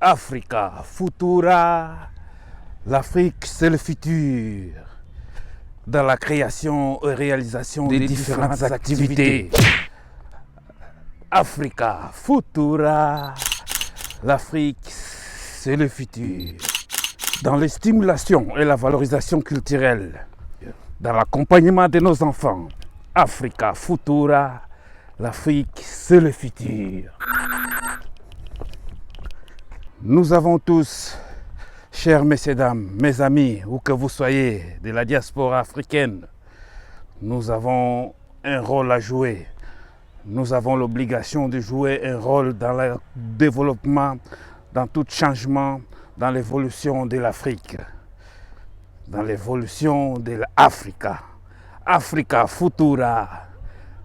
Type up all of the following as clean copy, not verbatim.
Africa Futura, l'Afrique c'est le futur. Dans la création et réalisation des différentes activités. Africa Futura, l'Afrique c'est le futur. Dans les stimulations et la valorisation culturelle, dans l'accompagnement de nos enfants, Africa Futura, l'Afrique c'est le futur. Nous avons tous, chers messieurs et dames, mes amis, où que vous soyez, de la diaspora africaine, nous avons un rôle à jouer. Nous avons l'obligation de jouer un rôle dans le développement, dans tout changement, dans l'évolution de l'Afrique, dans l'évolution de l'Africa. Africa Futura,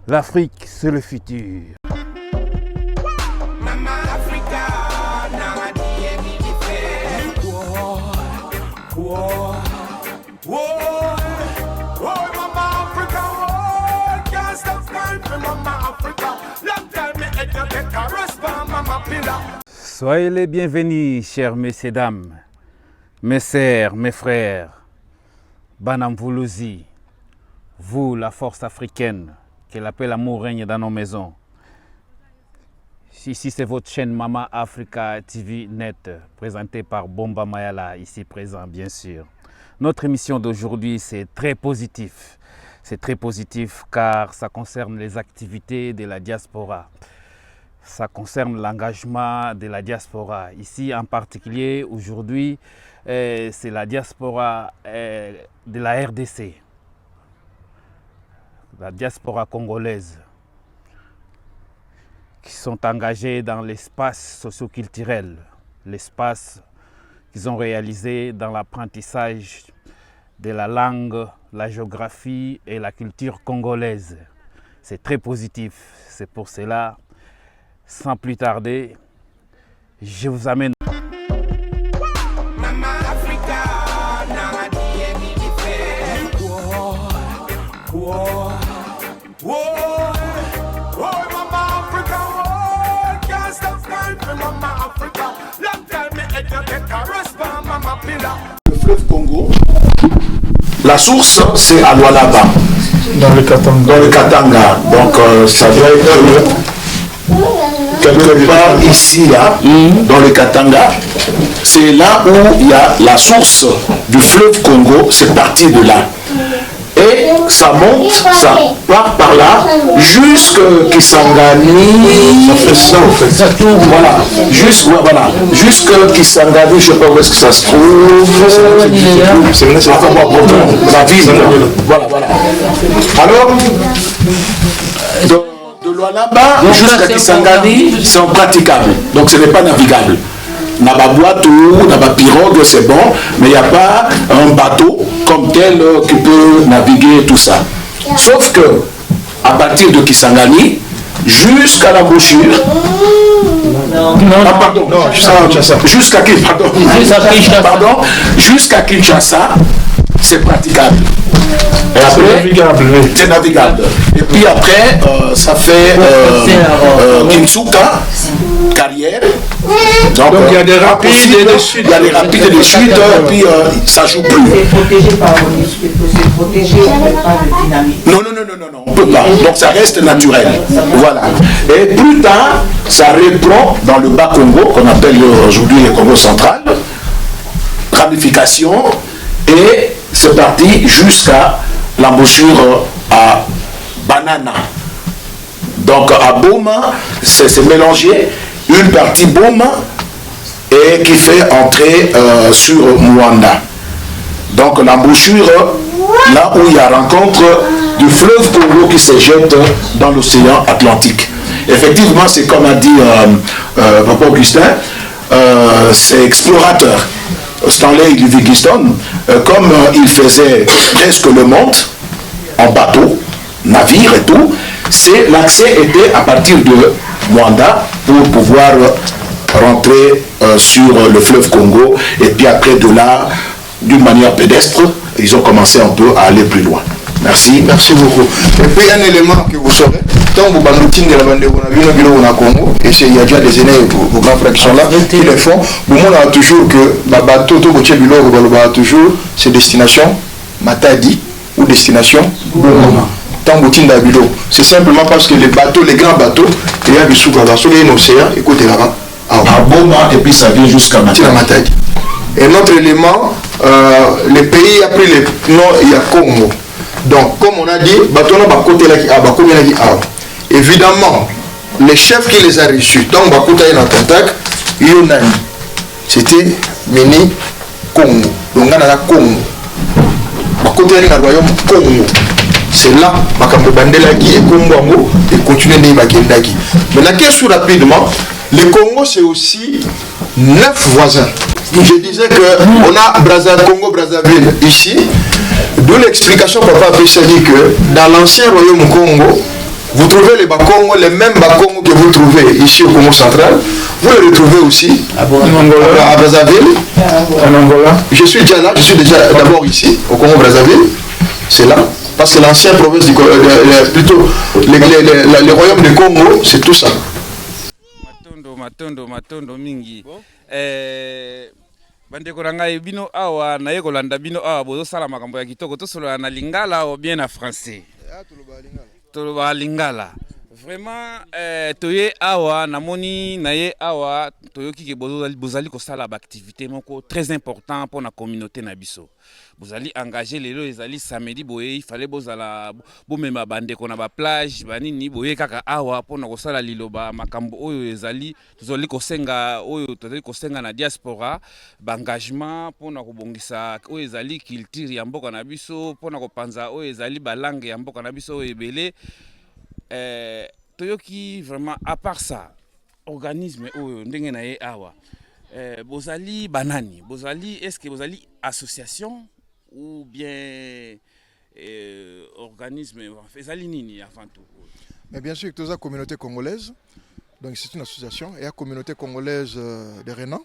l'Afrique c'est le futur. Soyez les bienvenus, chers messieurs et dames, mes sœurs, mes frères, Banam Voulouzi, vous, la force africaine, que l'appel amour règne dans nos maisons. Ici, c'est votre chaîne Mama Africa TV Net, présentée par Bomba Mayala, ici présent, bien sûr. Notre émission d'aujourd'hui, c'est très positif. C'est très positif car ça concerne les activités de la diaspora. Ça concerne l'engagement de la diaspora. Ici, en particulier, aujourd'hui, c'est la diaspora de la RDC, la diaspora congolaise, qui sont engagés dans l'espace socio-culturel, l'espace qu'ils ont réalisé dans l'apprentissage de la langue, la géographie et la culture congolaise. C'est très positif. C'est pour cela, sans plus tarder, je vous amène. Le fleuve Congo, la source c'est à Lualaba, dans le Katanga. Donc ça doit être quelque part ici, là, dans le Katanga. C'est là où il y a la source du fleuve Congo, c'est parti de là. Et ça monte, ça part par là, jusque Kisangani. Ça fait ça en fait. Voilà, jusque Kisangani, je ne sais pas où est-ce que ça se trouve. C'est la ville. Voilà. Alors, de Lualaba jusqu'à Kisangani, c'est impraticable. Donc ce n'est pas navigable. Naba boîteau, naba pirogue, c'est bon, mais il n'y a pas un bateau comme tel qui peut naviguer tout ça. Sauf que, à partir de Kisangani, jusqu'à l'embouchure, jusqu'à Kinshasa, c'est praticable. Et après, c'est navigable. Et puis après, ça fait Kinsuka, carrière. Donc il y a des rapides et des chutes. Il y a des rapides et des chutes, et puis ça joue plus. C'est protégé par c'est protégé, on ne met pas de dynamique. Non, on ne peut pas. Donc ça reste naturel. Voilà. Et plus tard, ça reprend dans le bas Congo, qu'on appelle aujourd'hui le Congo central, ramification, et c'est parti jusqu'à l'embouchure à Banana. Donc à Boma, c'est mélangé, une partie Boma et qui fait entrer sur Mwanda. Donc l'embouchure, là où il y a rencontre du fleuve Congo qui se jette dans l'océan Atlantique. Effectivement, c'est comme a dit Papa Augustin, c'est explorateur. Stanley Livingstone, comme il faisait presque le monde en bateau, navire et tout, c'est l'accès était à partir de Mwanda pour pouvoir rentrer sur le fleuve Congo, et puis après de là, d'une manière pédestre, ils ont commencé un peu à aller plus loin. Merci. Merci beaucoup. Et puis un élément que vous saurez, tant que Banoutin de la bande on a Congo, et il y a déjà des aînés, vos grands frères qui sont là, qui le font. Bon, on a toujours que bateau, toujours c'est destination Matadi ou destination Bongoma. Tangotin d'Abilo. C'est simplement parce que les bateaux, les grands bateaux, il y a du sous il y a un océan, écoutez là-bas. À Boma, et puis ça vient jusqu'à Matadi. Et notre élément, le pays a pris le nom, il y a Congo. Donc, comme on a dit, bateau n'a pas côté là qui a. Évidemment, les chefs qui les a reçus, donc Bakuta est dans contact, Yonani, c'était Mini Congo. Donc, on a Congo. Bakuta est dans le royaume Congo. C'est là, Makambo Bandela qui est Congo et continue de Makendaki. Maintenant, qu'est-ce que rapidement, le Congo c'est aussi 9 voisins. Je disais qu'on a Congo, Brazzaville ici, d'où l'explication papa a dit que dans l'ancien royaume Congo, vous trouvez les Bakongo, les mêmes Bakongo que vous trouvez ici au Congo central, vous les retrouvez aussi à Brazzaville, en Angola. Je suis déjà là, je suis déjà d'abord ici au Congo Brazzaville, c'est là. Parce que l'ancienne province du plutôt les royaumes du Congo, c'est tout ça. Matondo mingi. Bandeko na ngai bino awa na ye kolanda bino awa bozo sala makambo ya kitoko to solo na lingala ou bien na français. Toloba lingala. Vraiment toye awa namoni na ye awa toyoki ke bozali ko sala ba activité moko très important pour la communauté na biso. Bozali engagé lelo ezali samedi boye il fallait bozala bomema bandeko na ba plage banini boye kaka awa pour na ko sala liloba makambo oyo ezali tozali ko senga oyo tozali ko senga na diaspora ba engagement pour na ko bongisa oyo ezali culture ya mboka na biso pour na ko panza oyo ezali ba langue ya mboka na biso ebele. Toyoki vraiment à part ça organisme oyo ndenge na ye awa bozali banani bozali est-ce que bozali association ou bien organisme ezali nini avant tout? Mais bien sûr que toute la communauté congolaise, donc c'est une association et la communauté congolaise de Renan,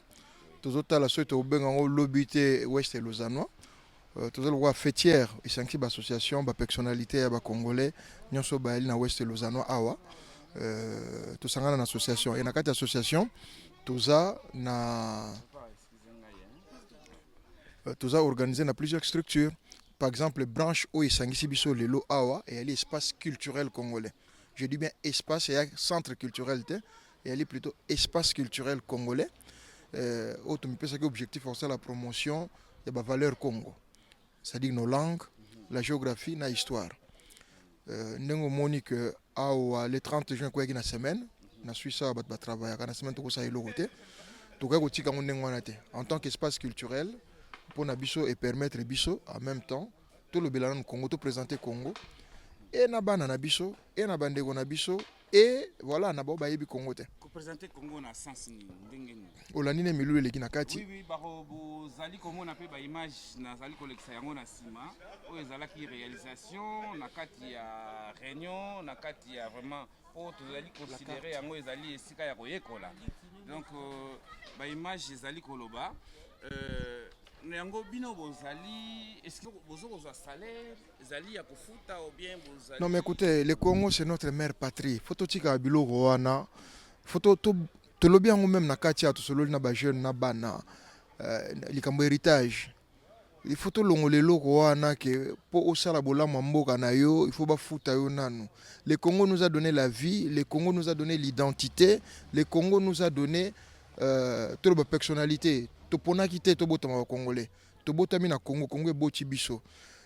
tous autres la suite au Bengango l'obité ouest et lausannois. Tous les lois fêtières et sanctions d'association, de personnalité, de congolais, nous sommes dans l'ouest lausannois awa. Tous ça dans l'association. Et dans cette association, tous ça organisé dans plusieurs structures. Par exemple, branche où il s'engage biso lelo awa et l'espace culturel congolais. Je dis bien espace et centre culturel et elle est plutôt espace culturel congolais. Autre objectif c'est la promotion de la valeur Congo. C'est-à-dire nos langues, la géographie, la histoire. Nous avons que le 30 juin, il y a une semaine, nous avons travaillé à la semaine, en tant qu'espace culturel, pour nous et permettre biso en même temps, tout le Bélan Congo, tout présenter Congo, et na bana na biso, et na bandego na biso, et voilà, na bo bayebi Congo te. Présenter Congo na sens ni ndengeni. Olanine milulu leki na kati. Oui baro zali komona pe ba image na zali kolekisa yango na sima. O ezala ki réalisation na kati ya réunion na kati ya vraiment o tozali considérer yango ezali esika ya koyekola. Donc ba image ezali koloba yango bino bozali est-ce que bozo kozwa salaire ezali ya kofuta ou bien bozali? Non mais écoutez, le Congo c'est notre mère patrie. Faut tika biloko wana. Faut to lobi yango même na kati ya to solo na ba jeune na bana likambo héritage. Il faut to longole loko wana ke po osala bolamo mboka na yo, il faut ba futa yo nanu. Le Congo nous a donné la vie, le Congo nous a donné l'identité, le Congo nous a donné toute la personnalité. To pona kité to botama congolais. To botami na Congo, Congo boti biso.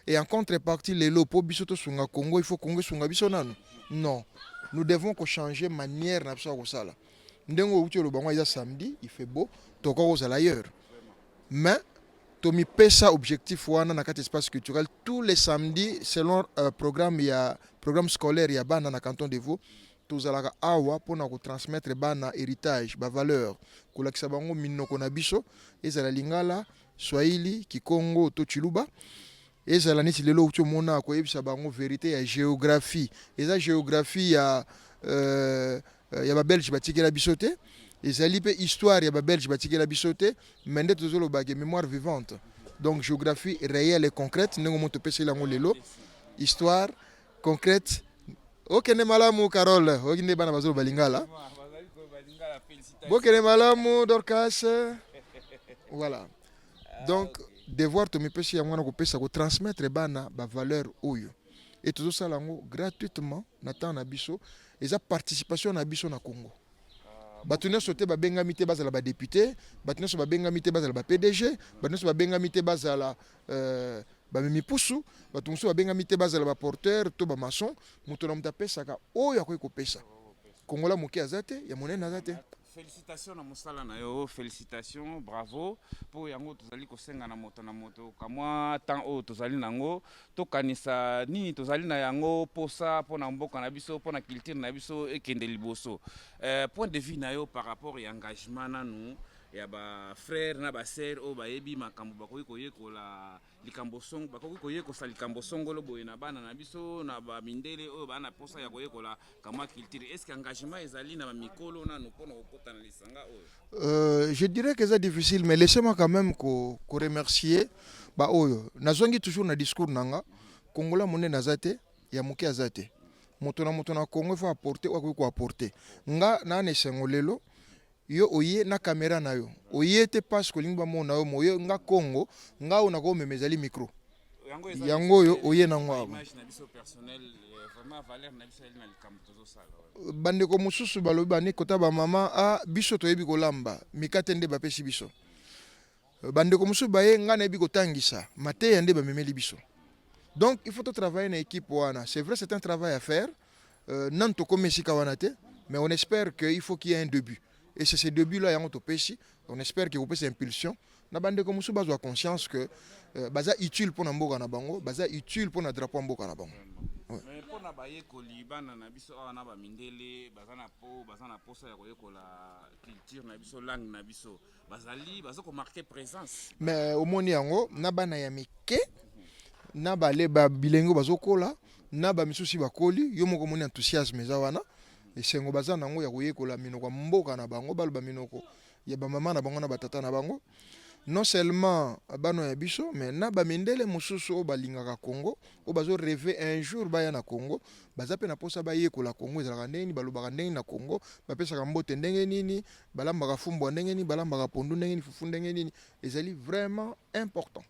Et en contrepartie les lopo biso to sunga Congo, il faut Congo sunga biso nanu. Non. Nous devons changer manière na biso ko sala. Ndengo uti lo bango ya samedi, il fait beau, to ko za ailleurs. Mais to mi pesa objectif wana na kat espace culturel tous les samedis selon programme scolaire ya bana na canton de Vaud. Tozalaka awa pona ko transmettre bana héritage, ba valeur, ko lakisa bango minoko na biso, ezala lingala, Swahili, Kikongo to Chiluba. Ezala niti lelo uti mona ko yebisa bango vérité ya géographie. Eza géographie ya ba Belge batikela biso te. Ezali pe histoire ya ba Belge batikela biso te, mende tozolo ba mémoire vivante. Donc géographie réelle et concrète, nengo moto pesa lango lelo. Histoire concrète okende malamu Carole okende bana bazolo balingala bokende malamu Dorcas voilà donc devoir tomipesi ya mwana kopesa ko transmettre bana ba valeur oyo et tout ça lango gratuitement na temps na biso eza participation na biso na Congo bato nyonso te babengami te bazala ba député bato nyonso babengami te bazala ba PDG bato nyonso babengami te bazala bamemi pusu bato mosusu babengami te bazala ba porteur to ba maçon moto na moto apesaka oyo akoki kopesa kongola moke aza te ya monene aza te. Félicitations na mosala na yo, félicitations, bravo pour yango tozali kosenga na moto kamwa temps o tozali nango tokanisa nini tozali na yango posa pona mboka na biso pona culture na biso ekende liboso. Point de vue na yo par rapport à engagement nanu ya ba frère na ba sœur o ba yebi makambo bakoki koyekola likambo songo bakoki koyekosa likambo songolo boye na bana na biso na ba mindele o bana posa ya koyekola kama culture. Est-ce que engagement ezali na ba mikolo na no pona okota na lisanga oyo? Je dirais que c'est difficile mais laissez-moi quand même ko remercier ba oyo nazongi toujours na discours nanga kongola monene nazate ya moke azate moto na Congo faut apporter ou ko apporter nga na ne sengolelo yo oye na caméra na yo oye te parce que lingba mona yo moyo nga Congo nga ona ko memezali micro yango yo oye na ngwa image na biso personnel vraiment valeur na biso na likambo tozo sala bande ko mususu balobi bani kota ba mama a biso to yebi kolamba mikate nde bapesi biso bande ko mususu baye nga na yebi kotangisa mate yande ba memeli biso donc il faut travailler na équipe wana c'est vrai c'est un travail à faire nan to komesi ka wana te mais on espère que il faut qu'il y ait un début. Et c'est ce début-là, on espère qu'il y a une impulsion. Na bande comme ça, bazo conscience que baza utile pour namboka na bango, baza utile pour na drapeau mboka na bango. Mais pour na baye ko libana na biso na ba mindele, baza na posa ya ko la culture na biso langue na biso. Bazali bazo ko marquer présence. Mais au moni yango na bana ya mike na bale ba bilengo bazo kola, na ba misusi bakoli, yo moko moni enthousiasme za wana. Et sengo baza nango ya koyekola minoko mboka na bango baloba minoko ya ba mama na bango na batata na bango non seulement bano ya biso mais na ba mindele mususu o balingaka Congo o bazo rêver un jour baya na Congo baza pe na posa ba yekola Congo ezalaka ndenge balobaka ndenge na Congo bapesaka mbote ndenge nini balambaka fumbo ndenge nini balambaka pondu ndenge nini fufu ndenge nini ezali vraiment important.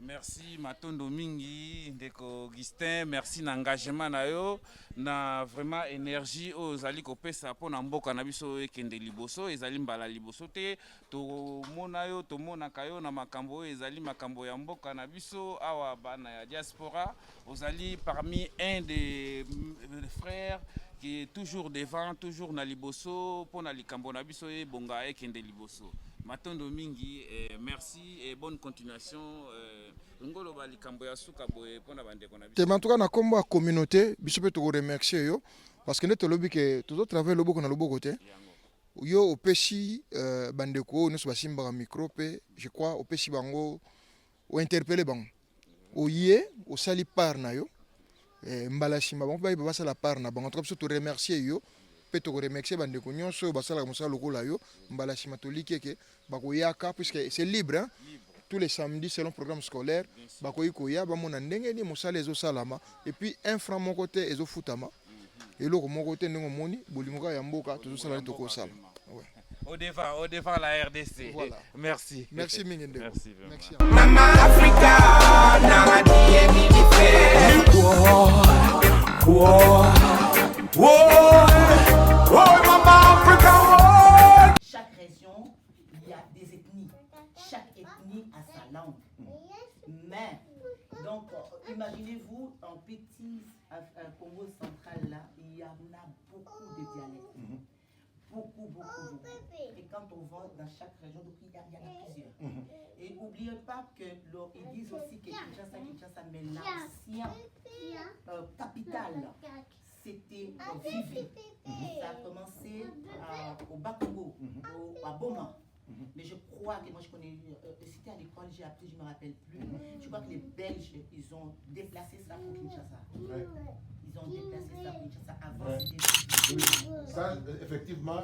Merci Matondo Mingi, Ndeko Augustin, merci na engagement na yo, na vraiment énergie aux ali kopesa pona mboka na biso ekende liboso, ezali mbala liboso te, to mona yo, to mona kayo na makambo ezali makambo ya mboka na biso, awa bana ya diaspora, ozali parmi un des frères qui est toujours devant, toujours na liboso, pona likambo na biso e bonga ekende liboso. Matondo Mingi, merci et bonne continuation. Ngolo ba likambo ya suka boye pona bande kona biso. Te mantuka na kombo ya communauté, biso pe to remercier yo parce que ne to lobi ke to travailler loboko na loboko te. Yo opesi bande ko ne so basimba ka micro pe, je crois opesi bango o interpeller bango. Oye, o sali par na yo. Mbala simba bango ba ba sala par na bango. To remercier yo. Pe to remercier bande ko nyonso basala mosala lokola yo mbala sima to likeke bakoyaka puisque c'est libre hein? Tous les samedis selon programme scolaire bakoyi koya bamona ndenge ni mosala ezo salama et puis un franc mon côté ezo futama et loko mon côté ndenge moni bolingoka ya mboka to sala to ko sala ouais. Au devant la RDC. Voilà. Merci. Merci Mingende. Merci. Mama Africa na diemi Chaque région, il y a des ethnies. Chaque ethnie a sa langue. Mais, donc, imaginez-vous, en petit Congo central, là, il y en a beaucoup de dialectes. Beaucoup. Et quand on va dans chaque région, donc il y en a plusieurs. Et n'oubliez pas que ils disent aussi que Kinshasa, mais l'ancien capitale, c'était Vivi. Ça a commencé au Bakongo, à Boma. Mais je crois que moi je connais, c'était à l'école, j'ai appris, je ne me rappelle plus. Je crois que les Belges, ils ont déplacé ça pour Kinshasa. Ils ont déplacé ça pour Kinshasa avant. Ça, effectivement,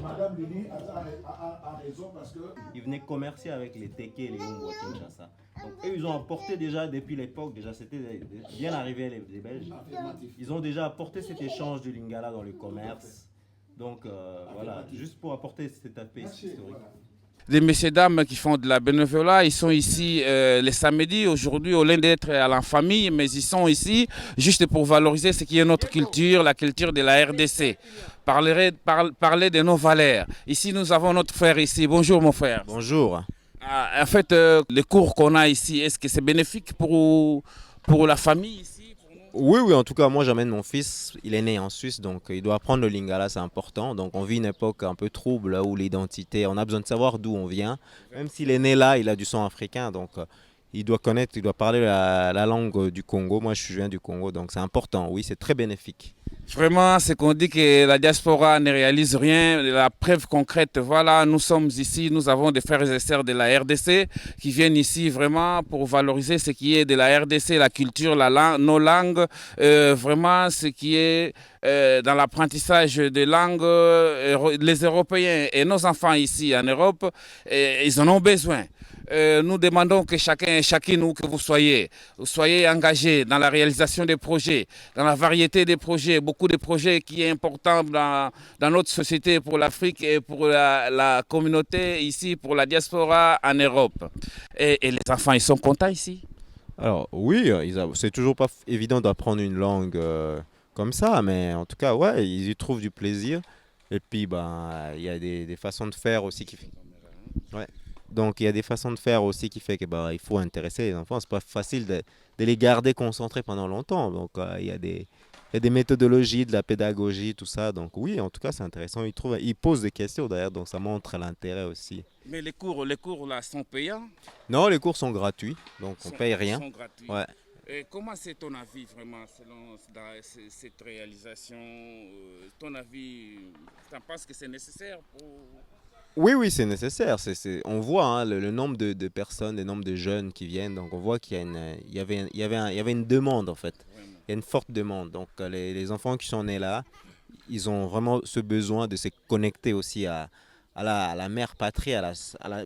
Madame Lini a raison parce que... Ils venaient commercer avec les Teke et les Ungu à Kinshasa. Donc eux, ils ont apporté déjà depuis l'époque, déjà c'était bien arrivé les Belges. Ils ont déjà apporté cet échange du lingala dans le commerce. Donc voilà, juste pour apporter cet aspect historique. Des messieurs dames qui font de la bénévolat, ils sont ici les samedis, aujourd'hui au lieu d'être à la famille, mais ils sont ici juste pour valoriser ce qui est notre culture, la culture de la RDC. Parler de nos valeurs. Ici nous avons notre frère ici. Bonjour mon frère. Bonjour. En fait, les cours qu'on a ici, est-ce que c'est bénéfique pour la famille ici? Oui, en tout cas, moi j'amène mon fils, il est né en Suisse, donc il doit apprendre le lingala, c'est important. Donc on vit une époque un peu trouble là, où l'identité, on a besoin de savoir d'où on vient. Même s'il est né là, il a du sang africain, donc il doit connaître, il doit parler la langue du Congo. Moi je viens du Congo, donc c'est important, oui, c'est très bénéfique. Vraiment, c'est qu'on dit que la diaspora ne réalise rien. La preuve concrète, voilà, nous sommes ici, nous avons des frères et sœurs de la RDC qui viennent ici vraiment pour valoriser ce qui est de la RDC, la culture, nos langues, vraiment ce qui est dans l'apprentissage des langues. Les Européens et nos enfants ici en Europe, ils en ont besoin. Nous demandons que chacun et chacune, où que vous soyez engagés dans la réalisation des projets, dans la variété des projets, beaucoup de projets qui est important dans notre société pour l'Afrique et pour la communauté ici, pour la diaspora en Europe. Et les enfants, ils sont contents ici? Alors oui, c'est toujours pas évident d'apprendre une langue comme ça, mais en tout cas, ouais, ils y trouvent du plaisir. Et puis, il y a des façons de faire aussi qui... Ouais. Donc il y a des façons de faire aussi qui fait que il faut intéresser les enfants. C'est pas facile de les garder concentrés pendant longtemps. Donc il y a des méthodologies, de la pédagogie, tout ça. Donc oui, en tout cas c'est intéressant. Ils posent des questions d'ailleurs, donc ça montre l'intérêt aussi. Mais les cours là sont payants? Non, les cours sont gratuits, donc on paye rien. Sont gratuits. Ouais. Et comment c'est ton avis vraiment selon cette réalisation? Ton avis, tu penses que c'est nécessaire pour... Oui, c'est nécessaire. On voit le nombre de personnes, le nombre de jeunes qui viennent. Donc on voit qu'il y avait une demande en fait. Il y a une forte demande. Donc les enfants qui sont nés là, ils ont vraiment ce besoin de se connecter aussi à la mère patrie, à la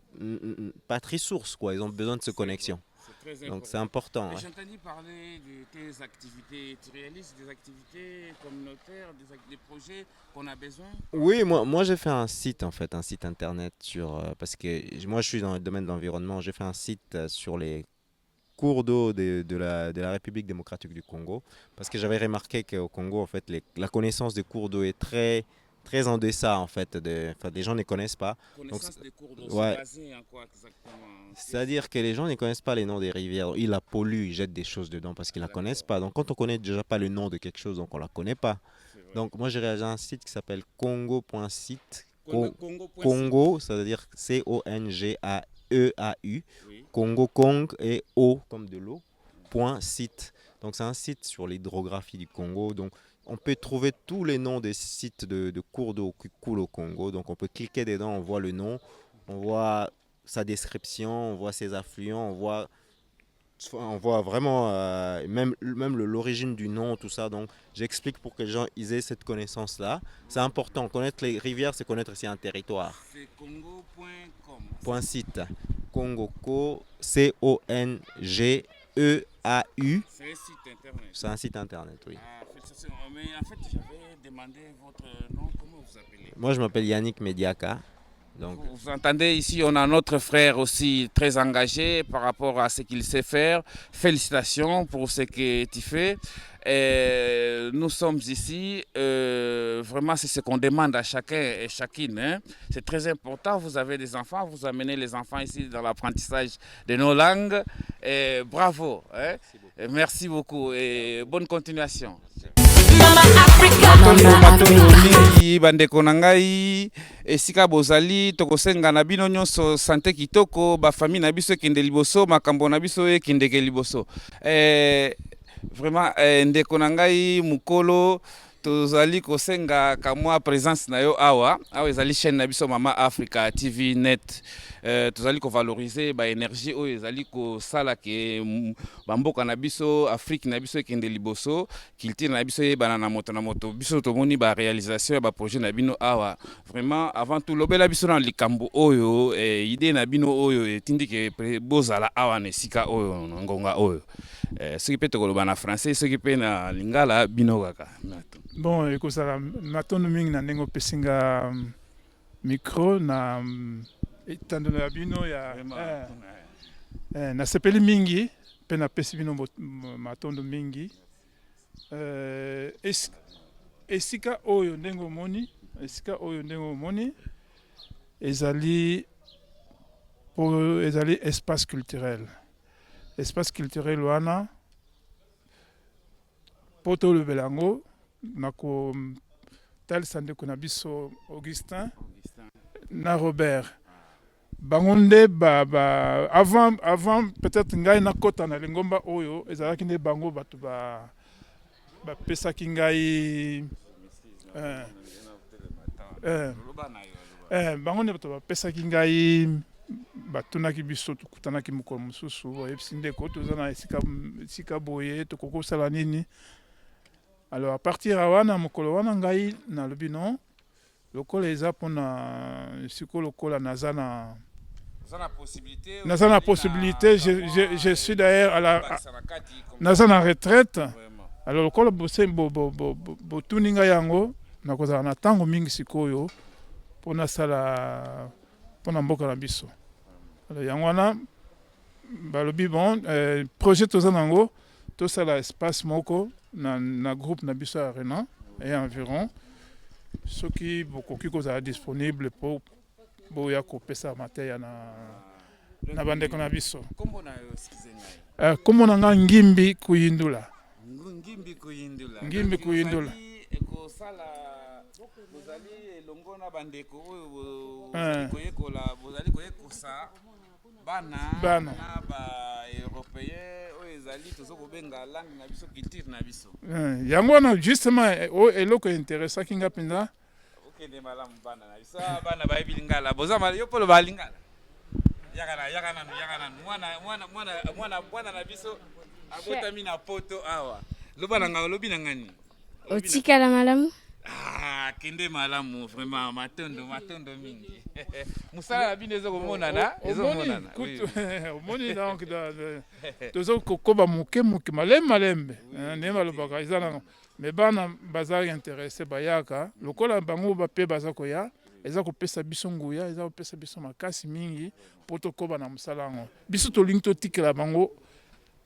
patrie source, quoi. Ils ont besoin de cette connexion. Donc c'est important. J'ai entendu parler de tes activités. Tu réalises des activités communautaires, des projets qu'on a besoin? Oui, moi j'ai fait un site en fait, un site internet parce que moi je suis dans le domaine de l'environnement. J'ai fait un site sur les cours d'eau de la République démocratique du Congo, parce que j'avais remarqué qu'au Congo en fait la connaissance des cours d'eau est très en deçà en fait, les gens ne connaissent pas. Connaissance des cours d'eau, ouais. c'est basé en quoi exactement? C'est-à-dire que les gens ne connaissent pas les noms des rivières. Ils la polluent, ils jettent des choses dedans parce qu'ils ne la connaissent pas. Donc quand on ne connaît déjà pas le nom de quelque chose, donc on ne la connaît pas. Donc moi j'ai réalisé un site qui s'appelle congo.site. Congo, ça veut dire CONGAEAU. Oui. Congo, Cong et O comme de l'eau, .site. Donc c'est un site sur l'hydrographie du Congo. Donc on peut trouver tous les noms des sites de cours d'eau qui coulent au Congo. Donc on peut cliquer dedans, on voit le nom, on voit sa description, on voit ses affluents, on voit vraiment même l'origine du nom, tout ça. Donc j'explique pour que les gens aient cette connaissance-là. C'est important. Connaître les rivières, c'est connaître aussi un territoire. C'est congo.com. .site. Congoco, CONGEAU. C'est un site internet, oui. Mais en fait, j'avais demandé votre nom, comment vous appelez? Moi, je m'appelle Yannick Mediaka. Donc... Vous entendez ici, on a notre frère aussi très engagé par rapport à ce qu'il sait faire. Félicitations pour ce que tu fais. Et nous sommes ici, vraiment c'est ce qu'on demande à chacun et chacune. Hein. C'est très important, vous avez des enfants, vous amenez les enfants ici dans l'apprentissage de nos langues. Et bravo, hein. Merci beaucoup et bonne continuation. Bandeko na ngai esika bozali tokosenga na bino nyonso sante kitoko bafamille na biso ekende liboso makambo na biso ekendeke liboso vraiment ndeko na ngai mukolo tozali kosenga kamwa présence na yo awa ezali chaîne na biso Mama Africa TV net. Tozali kovaloriser ba énergie oyo ezali kosala ke bamboka na biso Afrique na biso ekende liboso, culture na biso yebana na moto biso tomoni ba réalisation ya ba projet na bino awa. Vraiment avant tout lobela biso na likambo oyo idée na bino oyo etindi ke bozala awa na sika oyo ngonga oyo. Ce qui peut te koloba na français, ce qui peut na lingala bino kaka. Bon, ekozala matondo mingi na ndenge opesinga micro na etando ya bino ya nasepeli mingi mpe napesi bino matondo mingi. Esika oyo ndenge omoni ezali espace culturel. Espace culturel wana poto le belango nako tel sande kuna biso Augustin na Robert bangonde avant peut-être ngai na kota na lingomba oyo ezalaki nde bango bato ba pesaki ngai bangonde bato ba pesaki ngai batunaki biso tukutanaki mokolo mosusu oyebisi ndeko toza na esika boye tokokosala nini. Alors à partir wana mokolo wana ngai nalobi non lokola eza mpona siko lokola naza na possibilité je suis d'ailleurs naza na retraite. Alors lokola botuni ngai yango nakozala na ntango mingi sikoyo mpona sala mpona mboka na biso. Alors yango wana balobi bon projet toza nango tosala espace moko na groupe na biso ya Renan et environ soki bokoki kozala disponible po boya kopesa mateya na bandeko na biso. Kombo na nga Ngimbi Kuyindula. Bozali elongo na bandeko oyo bozali koyekosa bana na ba européen oyo ezali tozokobenga langue na biso culture na biso. Yango wana justement eloko interesaki nga mpenza okende malamu bana na biso bana bayebi lingala bozama yo polo balingala yaka mwana na biso abotami na poto awa loba na nga lobi na ngani otikala malamu. Kende malamu vraiment matondo mingi. Musala bino ezokomonana ezomonana. Omoni donc tozo kokoba moke malembe ne malobaka ezana mais bana bazali intéressé bayaka lokola bango bape baza koya eza kopesa biso nguya eza kopesa biso makasi mingi poto koba na musalango biso tolingi totikela bango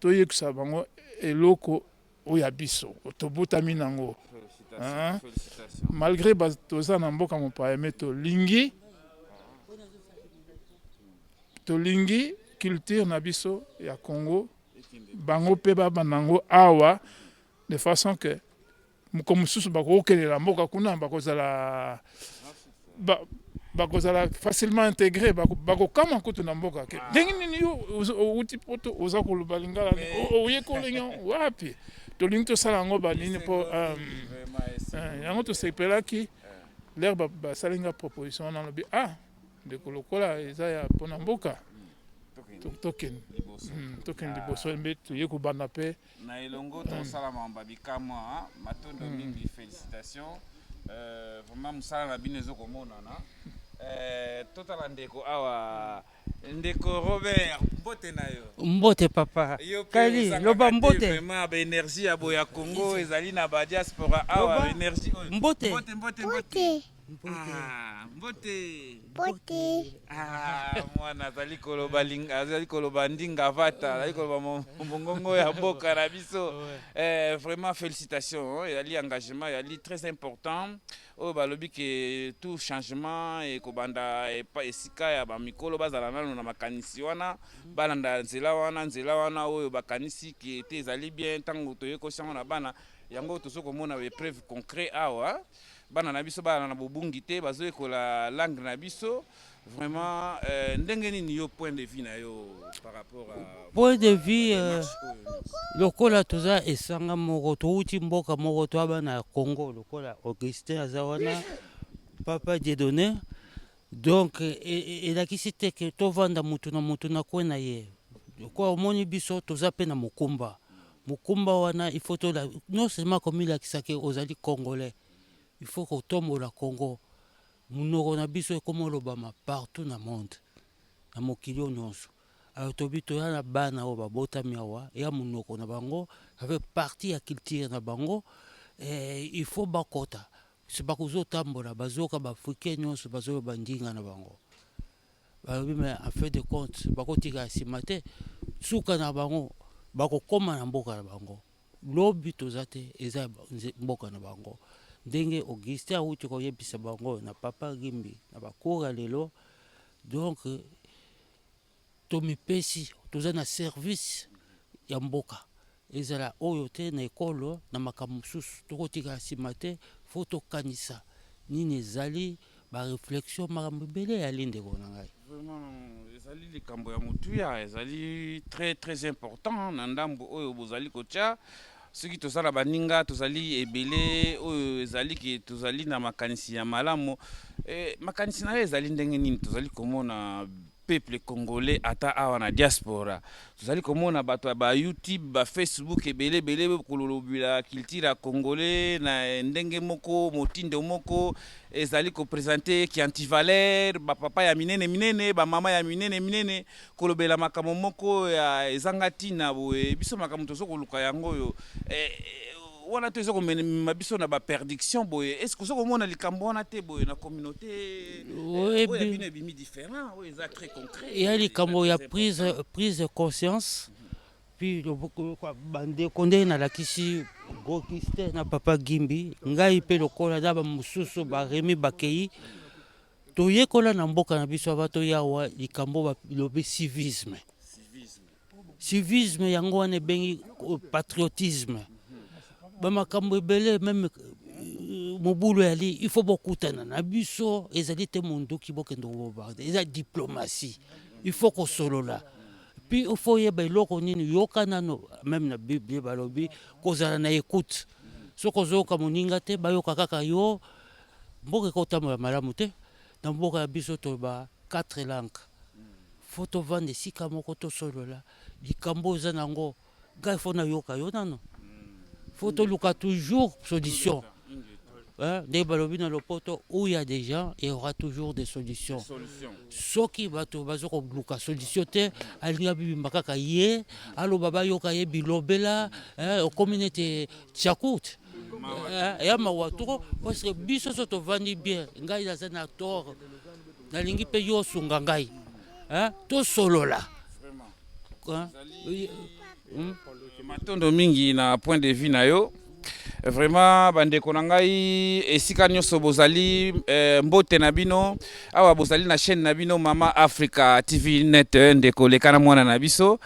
toyekusa bango eloko oya biso tobotami nango. Malgré toza na mboka mopaya me tolingi culture na biso ya Congo bango pe baba nango awa de façon que moko mosusu bakokelela mboka kuna bakozala facilement intégré bakokama kutu na mboka ke ndenge nini yo uti poto oza koloba lingala oyekolenga wapi tolingi tosala yango banini mpo yango tosepelaki lere basalinga proposition wana lobi ndeko lokola eza ya mpona mboka tokende liboso mbe toye kobanda mpe na elongo tosala mamba bikamwa matondo mingi félicitations vraiment mosala na bino ezokomonana. Totala ndeko awa ndeko Robert mbote na yo mbote papa kali loba mbote vraiment ba énergie ya boya Congo ezali na ba diaspora awa énergie mbote mwana azali koloba ndinga vata azali koloba mbongongo ya boka na biso. Vraiment félicitations ezali engagement ezali très important oyo balobi ke tout changement ekobanda esika ya bamikolo bazala nano na makanisi wana balanda nzela wana oyo bakanisi ki ete ezali bien ntango toyekosango na bana yango tozokomona ba preuve concret awa bana na biso bana na bobungi te bazoyekola langue na biso vraiment ndenge nini yo point de vue na yo par rapport à point de vue lokola toza esanga moko touti mboka moko to bana ya Congo lokola Augustin aza wana papa Dieudonné donc elakisi te ke tovanda mutu na kwena ye kwa omoni biso toza pe na mokumba wana il faut to non seulement comme il a kisake ozali congolais il faut que tombola Congo munoko na biso ekomo lobama partout na monde na mokili nyonso alors tobi to na bana o babotami awa ya munoko na bango avec partie ya culture na bango il faut bakota c'est pas kuzo tambola bazoka ba africain nyonso bazo bandinga na bango balobi mais en fait de compte bakotika simate suka na bango bakokoma na mboka na bango lobi tozate eza mboka na bango ndenge Augustin auti koyebisa bango na papa Gimbi na bakora lelo donc tomipesi toza na service ya mboka ezala oyo te na ekolo na makambo mosusu tokotika nsima te fo tokanisa nini ezali bareflexion makambo ebele ya lindeko na ngai vraiment ezali likambo ya motuya ezali très très important na ndambo oyo bozali kotia soki tozala baninga tozali ebele oyo ezali ke tozali na makanisi ya malamu makanisi na yo ezali ndenge nini tozali komona peuple congolais ata awa na diaspora tozali komona bato ba YouTube ba Facebook ebele kolobila culture ya congolais na ndenge moko motindo moko ezali ko présenter ki antivaleur ba papa ya minene ba mama ya minene kolobela makambo moko ya ezangati na boye biso makambo tozo koluka yango yo wana tozo komema biso na ba perdiction boye est-ce que vous mona likambo wana te boye na communauté bino bimi différent eza très concret il y a likambo ya prise de conscience puis bande konde na lakisi Augustin na papa Gimbi ngai pe lokola na ba mususu ba Remi Bakei toyekola na mboka na biso bato yawa likambo ba lobi civisme yango wana bengi patriotisme bamakambo ebele même mobulu yali il faut bokutana na biso ezali te mondoki bokende kobobarde eza diplomatie il faut kosolola puis il faut yeba eloko nini yokana no même na Bible balobi kozala na écoute soko ozoyoka moninga te bayoka kaka yo mboka ekotambola malamu te na mboka ya biso toba 4 langues faut tovanda esika moko tosolola likambo eza nango ngai fo nayoka yo nano faut toluka toujours solution des balobina le poto où il y a des gens il y aura toujours des solutions soki bato bazoko luka solution te alinga bibimba kaka ye alo baba yoka ye bilobela au communauté tchakut ya mawaturo parce que biso so to vandi bien ngai na zana tort nalingi pe yo sunga ngai to solola matondo mingi na point de vue na yo vraiment bandeko na ngai esika nyonso bozali mbote na bino awa bozali na chaîne na bino Mama Africa TV net ndeko lekana mwana na biso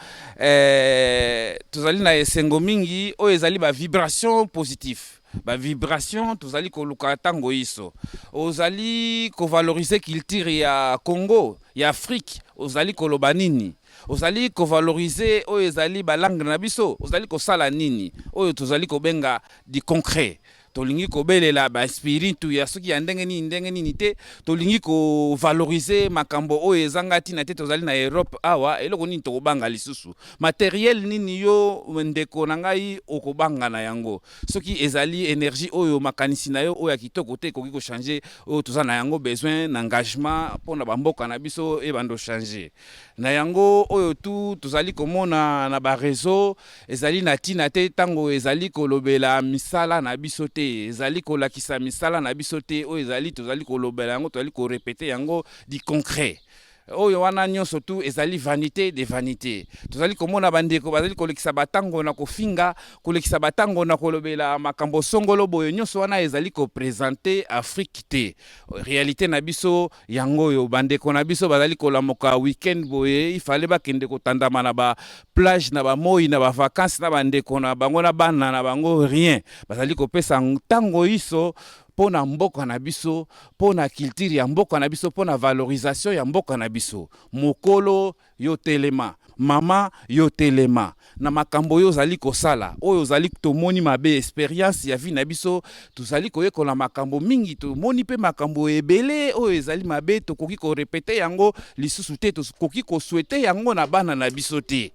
tozali na esengo mingi oyo ezali ba vibration positive ba vibration tozali koluka tango iso ozali ko valoriser culture ya Congo ya Afrique ozali koloba nini ozali ko valoriser oyo ezali ba langue na biso ozali ko sala nini oyo tozali ko benga di concret tolingi ko belela ba spiritu ya soki ya ndenge nini te tolingi ko valoriser makambo oyo ezangati na te tozali na Europe awa eloko nini tokobanga lisusu matériel nini yo ndeko na ngai okobanga na yango soki ezali énergie oyo makanisi na yo oyo ya kitoko te koki ko changer oyo tozana na yango besoin d'engagement pona ba mboka na biso e bando changer na yango oyo tu tozali komona na ba réseau ezali na tina te tango ezali kolobela misala na biso te ezali kolakisa misala na biso te oyo ezali tozali kolobela yango tozali ko répéter yango di concret oyo wana nyonso tu ezali vanité de vanité tozali komona bandeko bazali kolekisa batango na kofinga kolekisa batango na kolobela makambo songolo boyo nyonso wana ezali ko présenter Afrique te réalité na biso yango yo bandeko na biso bazali kolamoka weekend boye il fallait bakende kotandama na ba plage na ba moi na ba vacances na bandeko na bango na bana na bango rien bazali kopesa tango iso pona mboka na biso, pona culture ya mboka na biso, pona valorisation ya mboka na biso. Mokolo yo telema, mama yo telema. Na makambo yo zali kosala, oyo zali tomoni mabe experience ya vie na biso, tozali koyekola makambo mingi, tomoni pe makambo ebele oyo ezali mabe, tokoki ko répéter yango lisusu te, tokoki ko souhaiter yango na bana na biso te.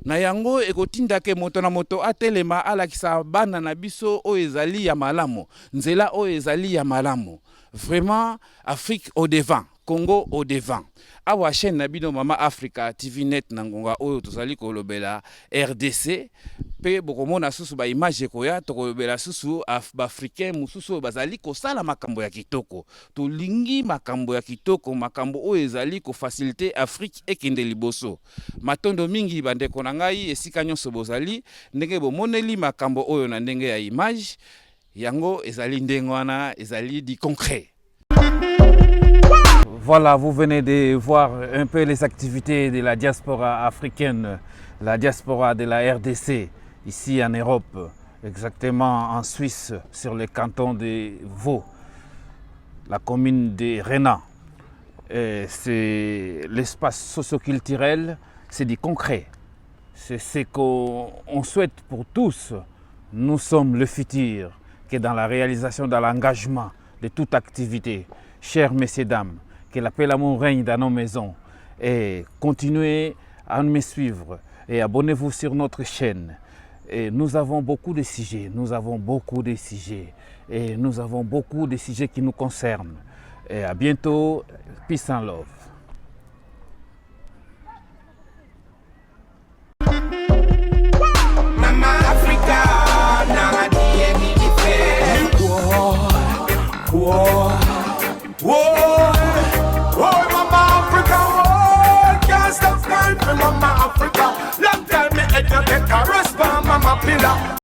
Na yango ekotinda ke moto na moto atelema alakisa bana na biso oyo ezali ya malamu, nzela oyo ezali ya malamu. Vraiment Afrique au devant, Congo au devant. Awa chaîne na bino Mama Africa TV Net na ngonga oyo tozali kolobela RDC pe bokomona susu ba image koya tokolobela susu africain mususu bazali kosala makambo ya kitoko. Tolingi makambo ya kitoko, makambo oyo ezali ko faciliter Afrique ekende liboso. Matondo mingi bandeko na ngai esika nyonso bozali ndenge bomoneli makambo oyo na ndenge ya image yango ezali ndenge wana ezali di concret. Voilà, vous venez de voir un peu les activités de la diaspora africaine, la diaspora de la RDC, ici en Europe, exactement en Suisse, sur le canton de Vaud, la commune de Renat. C'est l'espace socioculturel, c'est du concret. C'est ce qu'on souhaite pour tous. Nous sommes le futur, qui est dans la réalisation, dans l'engagement de toute activité. Chers messieurs, dames, que la paix et l'amour règne dans nos maisons. Et continuez à me suivre et abonnez-vous sur notre chaîne. Et nous avons beaucoup de sujets, et nous avons beaucoup de sujets qui nous concernent. Et à bientôt, peace and love. Mama Africa, Mama Africa, can't stop crying for Mama Africa. Long time me educate, respond Mama pillar.